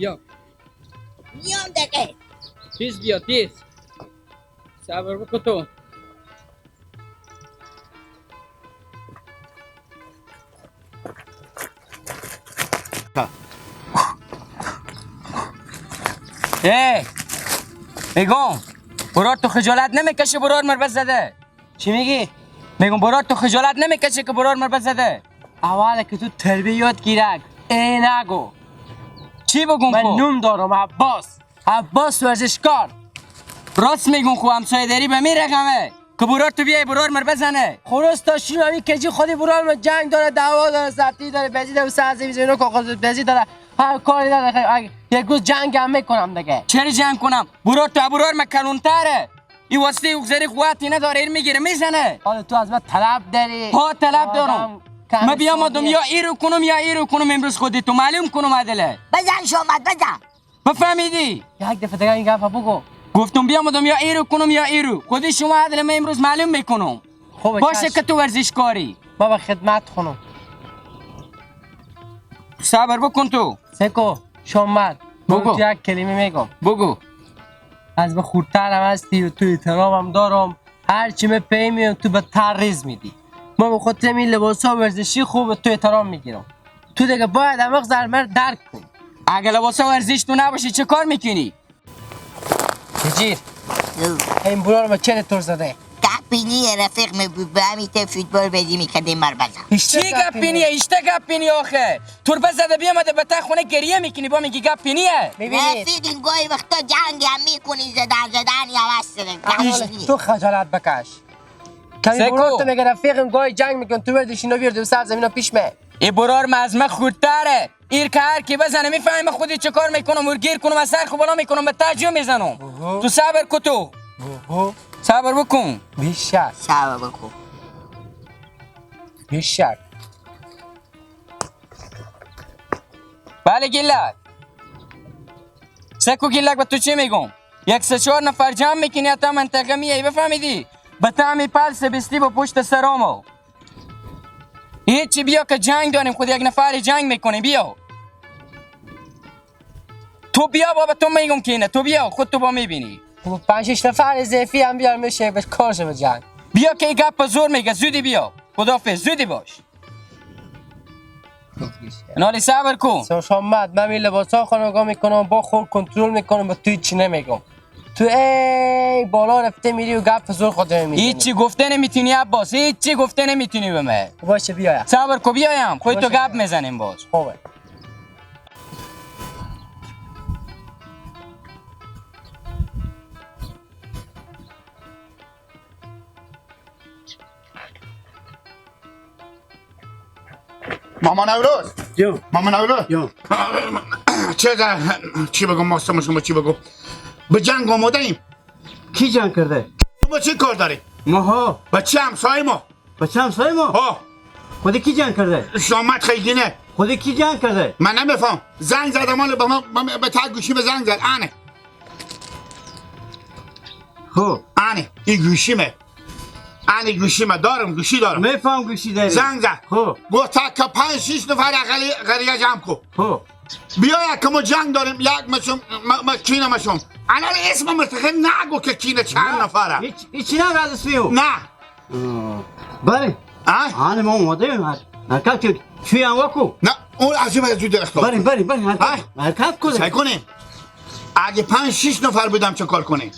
بیا میام دقیقه. تیز بیا تیز. صبر بکن تو. میگم برار تو خجالت نمیکشه برار مربت زده. چی میگی؟ میگم برار تو خجالت نمیکشه که برار مربت زده. اوله که تو تربیه یاد گیرک نگو. چی بگم من خو؟ نوم دارم عباس ورزشکار. راست میگم خو همسایه داری به می رقمه که برار تو بیای برار مربت زنه. خروس تا شیروی کجی خودی برال ما جنگ داره دعوا داره زبطی داره بزی داره سرزی میزنه کاغذ بزی داره هر کاری داره. یک روز جنگ هم میکنم دیگه. چرا جنگ کنم؟ برار تو برار ما کلونتره. این واسطه اگزاری قوتی نداره این میگیره میزنه. حالا تو از من طلب داری؟ ها طلب دارم. ما بیام آدم یا ایرو کنم یا ایرو کنم امروز خودی تو معلوم کنم عدله. بزن شامت بزن. بفهمیدی؟ یک دفعه دیگه این گفت بگو. گفتم بیام آدم یا ایرو کنم یا ایرو خودی شما عدله من امروز معلوم میکنم. خوبه باشه که تو ورزشکاری. بابا خدمت خونم. صبر بکن تو. سکو شامت بگو. تو یک کلمه میگم. بگو. از به خورترم هستی و تو احترامم دارم. هر چی پی میام تو به تریز میدی. ما به خاطر این لباس ها ورزشی خوب تو احترام میگیرم. تو دیگه باید عمق زرمر درک کنی. اگه لباس ورزش تو نباشی چه کار میکنی؟ بجیر این برار ما چه طور زده؟ گپینی رفیق به همیته فوتبال بدی میکردیم مر بزن. چی گپینیه؟ اشته گپینیه آخه. تربه زده بیامده به تا خونه گریه میکنی با میگی گپینیه. رفیق این گاهی وقتا جنگ هم میکنی زدن یا وستره. تو خجالت بکش. کمی برار تو میگه رفیقم گاهی جنگ میکن تو ورزشی نو بیرده و سر زمین پیش می. ای برار مزمه خودتره. ایر که هر کی بزنه میفهمه خودی چه کار میکنم ورگیر کنم از سر خوبالا میکنم به تاجیو میزنم. تو صبر کن تو. صبر بکن. بیشتر صبر بکن. بیشتر. بله گیلک. سکو گیلک به تو چی میگم؟ یک سه چهار نفر جمع میکنی حتی منطقه میایی بفهمیدی؟ به تعمی پلس بستی با پشت سرامو. هیچی بیا که جنگ داریم خود یک نفر جنگ میکنی بیا. تو بیا بابا تو میگم که اینه تو بیا خود تو با میبینی. خب 5 6 نفر اضافی هم بیار میشه به کارش به جنگ. بیا که این گپ زور میگه زودی بیا. خدافظ زودی باش. نالی صبر کن. شامت من این لباس ها خانگاه میکنم با خود کنترل میکنم با توی چی نمیگم. تو ای بالا رفته میری و گپ زور خود میزنی. هیچی گفته نمیتونی عباس هیچی گفته نمیتونی به من. باشه بیا. صبر کن بیایم خود تو گپ میزنیم باز. خوبه. مامان نوروز جو مامان نوروز جو چی بگم ماستم شما چی بگم به جنگ آماده ایم. کی جنگ کرده؟ تو با چی کار داری؟ ماها با چه همسای ما؟ بچه همسای ما؟ ها خودی کی جنگ کرده؟ شامت خیلی نه خودی کی جنگ کرده؟ من نمیفهم. زنگ زده مال به من به تا گوشی به زنگ زد خب آنه این گوشیمه آنه گوشیمه دارم گوشی دارم میفهم گوشی داری. زنگ زد خب گفت که 5 6 نفر غریه جمع کو خب بیا که ما جنگ داریم یک ما کینه مشون انا اسم مستقل نگو که کینه چند نفره هیچی نه از اسمیو. نه بله آنه ما اومده ایم حرکت که چوی هم وکو. نه اون عجیب از جود اختار بریم حرکت کنه. سعی کنیم اگه 5 6 نفر بودم چه کار کنیم؟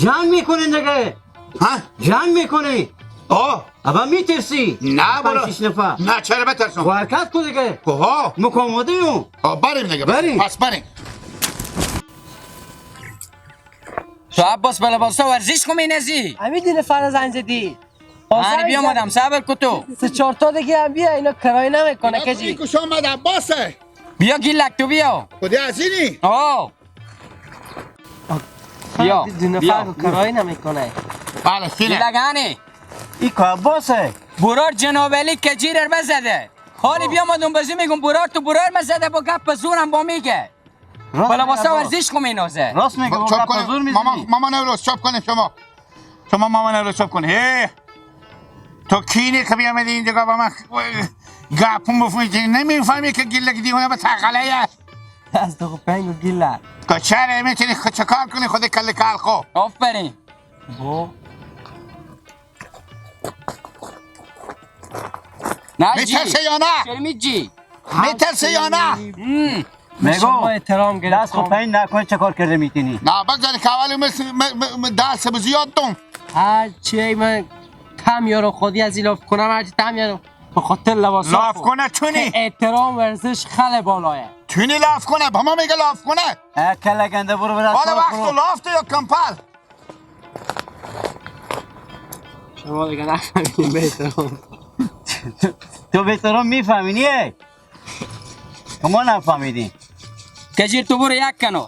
جنگ میکنه دیگه. ها جنگ میکنه. آه ابا میترسی؟ نه برو 5 6 نفر. نه چرا بترسم؟ حرکت کن دیگه. ها مکامده ایم. بریم دیگه بریم. پس بریم. تو عباس به لباسا ورزش کن مینزی. همین دین فرز زنگ زدی. من بیام آدم صبر کن تو. 3 4 تا دیگه هم بیا اینا کرای نمیکنه کجی. این کش آمد عباسه بیا گیلک تو بیا. خودی از اینی آه بیا دو نفر کرای نمیکنه. بله فیلم گیلگانی این که عباسه. برار جناب علی کجیرر بزده. حالی بیام آدم بازی میگم برار تو برار مزده با گپ زورم با میگه. با لباسا ورزش کن مینازه. راست میگه چاپ کنیم ماما نوروز چاپ کنیم شما ماما نوروز چاپ کنیم. تو کینی که بیامدی اینجا با من گپون بفهمی نمیفهمی که گلک دیونه به تقله دست خوب پنگ و گیلر کچره میتونی چه کار کنی خود کل کل خو آفرین. بو نجی میترسه یا نه؟ چرا میجی؟ میترسه یا نه؟ به شما میگو احترام دست خود گرفتم پایین نکن چه کار کرده میتونی نه بگذاری که اولی مثل دست زیاد دم هرچی من تم یارو خودی از ایلاف کنم هرچی تم یارو به خاطر لباس لاف کنه تونی احترام ورزش خیلی بالایه تونی لاف کنه با ما میگه لاف کنه کله گنده برو برد حالا وقت لاف تو یا کمپل شما دیگه نفهمیدین به احترام تو بهترم میفهمینی شما نفهمیدین کجیر تو برو یک کنو.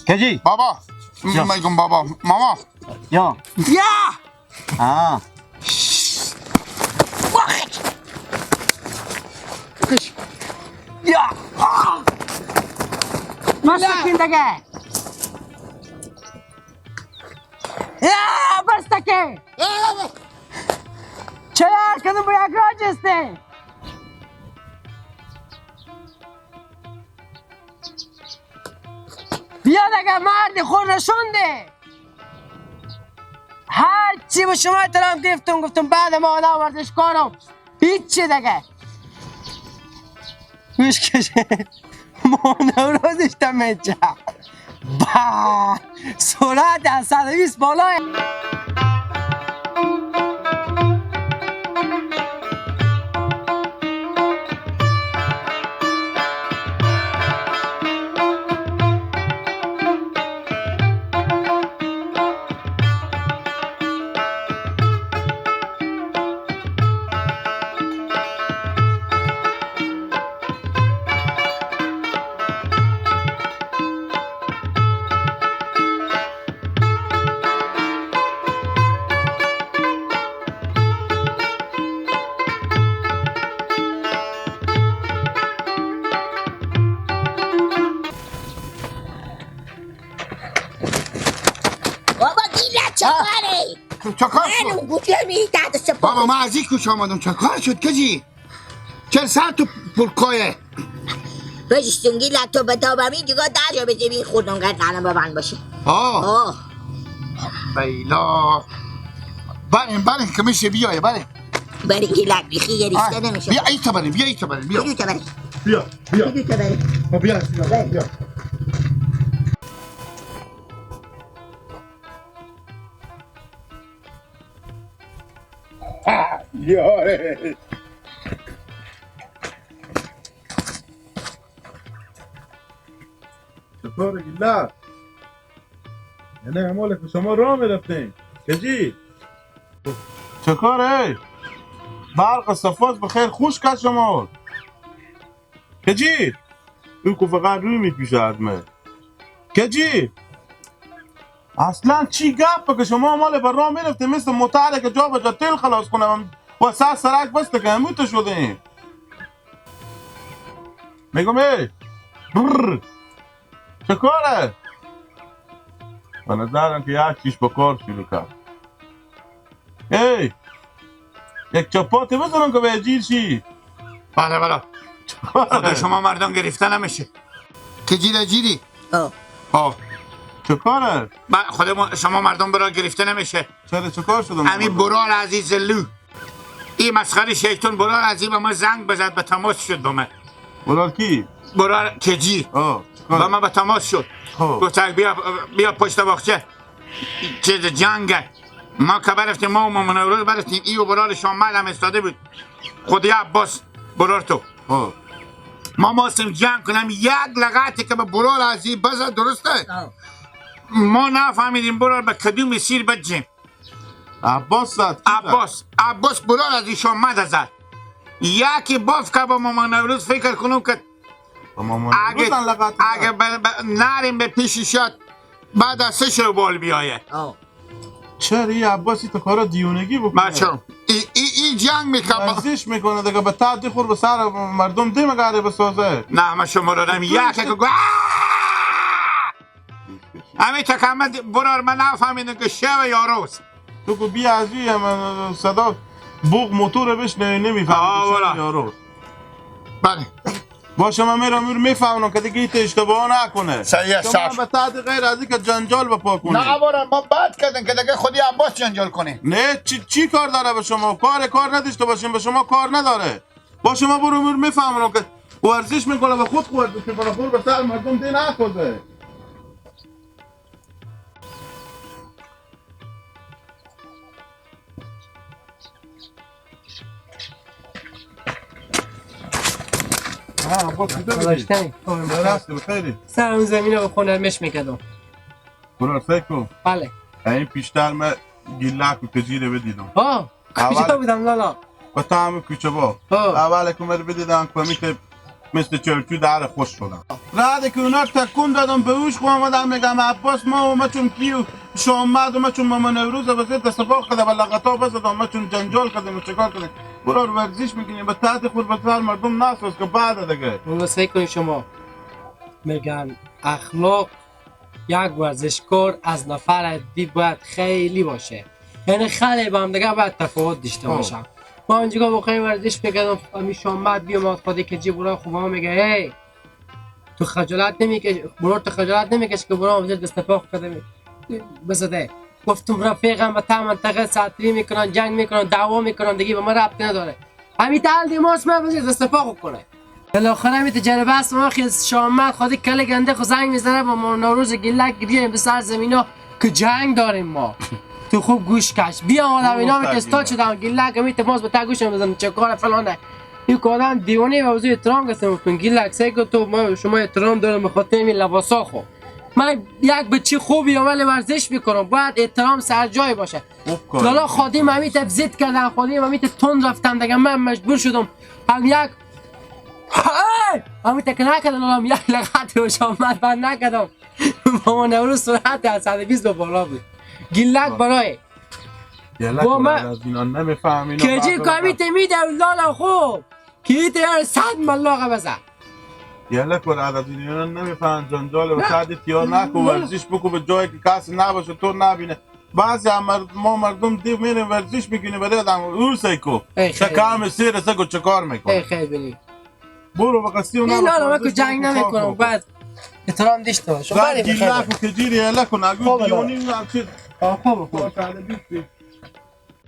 کجی بابا میگم بابا ماما یا بیا آه بیا مسکین دیگه بستکه چرا کدوم با یک راج استه بیا دیگه مرد خود نشونده هر چی با شما احترام گفتم بعد ما آدم ورزشکارم هیچی دیگه گوش کشه ما نورازش تمیجه با سرعت از 120 بالای بابا گیلت چه کاری؟ چه کار منو شد؟ گوشه میداد سپا بابا من از این کوچه آمدم چه کار شد کجی؟ چه سر تو پرکایه؟ بشتون گیلت تو به دابمی دیگه در جا بزی بی خودم قد قنم ببند باشه آه بیلا بله که میشه بیایه بله بری گیلت بیخی یه ریشته نمیشه بیا ایتا بریم بیا ایتا بریم بیا بگو تا بری بیا بگو تا بری بیا یاره چطور گیلا؟ یعنی هماله که شما راه میرفتین کجی؟ چه کاره؟ برق صفاز بخیر خوش کرد شما کجی؟ او که فقط روی میپیشه ادمه کجی؟ اصلا چی گپه که شما مال بر راه میرفتین مثل موتره که جا به جا تیل خلاص کنم و سرک بسته که هموته شده این میگم ای برر چه کاره؟ به نظرم که یک چیش با کار شروع کرد ای یک چپاتی بزنم که به جیر شی بله خدا شما مردم گرفته نمیشه که جیری آه چه کاره؟ خود شما مردم برا گرفته نمیشه چرا چه کار شدم؟ همین برار عزیز لو این مسخره شیطون برار عزیز به ما زنگ بزد به تماس شد با من برار کی؟ برار کجی آه با من به تماس شد خب. گفت بیا پشت باغچه چیز جنگه ما که برفتیم ما و مامان اولاد برفتیم ای و برار شامل هم استاده بود خودی عباس برار تو خب ما ماستیم جنگ کنم یک لغتی که به برار عزیز بزد درسته ما نفهمیدیم برار به کدوم سیر بجیم عباس زد عباس برار از ایشان مده زد یکی باف که با مامان اولاد فکر کنم که اگه نریم به پیشی شد بعد از 3 شوال بیایه چرا این عباسی تو کارا دیونگی بکنه بچه ای جنگ میکنه ورزش میکنه دیگه به تا خور به سر مردم دی مگره بسازه نه من شما رو دارم یکی که گوه همین تکمه برار من نفهمیدم که شو یا روز تو که بیا از این صدا بوق موتور بشنه نمیفهمی که شو یارو بله باشه من میرم میفهمونم که دیگه ایت اشتباه نکنه. صحیح شما صاحب. به تحت غیر از این که جنجال بپا کنی. نه بارم ما بد کردن که دیگه خودی عباس جنجال کنه. نه چی کار داره به شما؟ کار نداشته باشین، به شما کار نداره. با شما برو میفهمونم که ورزش میکنه به خود ورزش میکنه، خود به سر مردم دی نخوده. داشتنی راستی بخیری سرم زمین رو خونرمش میکردم. برو فکر بله این پیشتر من گیلک و کجیره بدیدم کجا بودم لالا؟ و تا همه کوچه با اول که من بدیدم که مثل چرچو در خوش شدم. بعد که اونا تکون دادم به اوش خواهم آمدم میگم عباس ما چون کیو شامد و ما چون ماما نوروز بسید دستفاق کده و لغتا بسید و ما چون جنجال کدیم و چکار کدیم برار ورزش میکنیم به تحت خود به سر مردم نسوز که بعد دیگه اون رو سعی کنید شما میگن اخلاق یک ورزشکار از نفر دی باید خیلی باشه، یعنی خیلی با هم دیگه باید تفاوت داشته باشن. ما اونجا با خیلی ورزش میکردم همیشه آمد بیامد خودی که جی برای خوب ها میگه هی تو خجالت نمیکش، برار تو خجالت نمیکش که برای وزیر دستفاق کده بزده. گفتم رفیقم و تا منطقه ساتری میکنن، جنگ میکنن، دعوا میکنن، دیگه به ما ربطی نداره. همین تال دیماس من وزیر دستفاق کنه. بالاخره همین تجربه است ما که شامت خودی کله گنده خو زنگ میزنه با ما نوروز گلک بیایم به سر زمینا که جنگ داریم ما. تو خوب گوش کش بیا آدم اینا که استاد شدن گلک همین تماس به تا گوشم بزنم چه کار فلانه. این کردن دیوانه و وزیر احترام گفتم کن گلک سعی کن تو ما شما احترام دارم به خاطر این لباسا خو. من یک بچه خوبی ولی ورزش میکنم باید احترام سر جای باشه. لالا خادم همین تفزید کردن خادم همین تون رفتن دیگه من مجبور شدم هم یک همین تک نکردن الان یک لغت روش آمد من نکردم با نوروز سرعت از 120 به بالا بود گلک برای با من از اینا نمیفهم که جی کامیت میده لالا خوب که ایت یار 100 ملاقه بزن یله کن از اینا نمیفهم جنجال و سعدی تیار نکن ورزش بکن به جایی که کسی نباشه تو نبینه. بعضی ما مردم دیو میریم ورزش میکنیم برای آدم او سیکو چه کام سیر سگو چه کار میکنه خیلی بلی برو با قصی اونا لالا من که جنگ نمیکنم بعد احترام داشته باش بعد گیلک و کجیری یله کن اگه دیونی هم چیز خوب